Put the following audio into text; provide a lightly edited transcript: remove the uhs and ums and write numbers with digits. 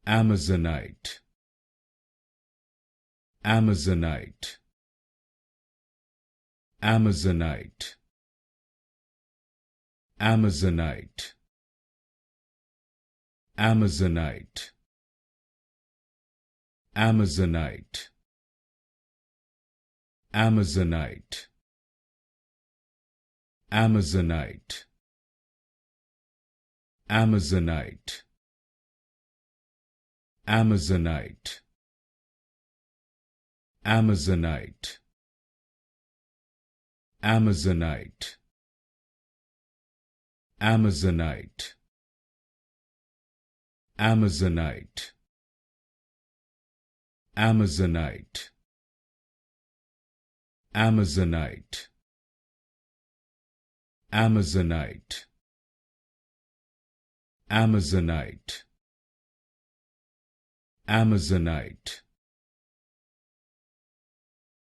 Amazonite, Amazonite, Amazonite, Amazonite, Amazonite, Amazonite, Amazonite, Amazonite, Amazonite, Amazonite, Amazonite, Amazonite, Amazonite, Amazonite, Amazonite, Amazonite, Amazonite, Amazonite, Amazonite,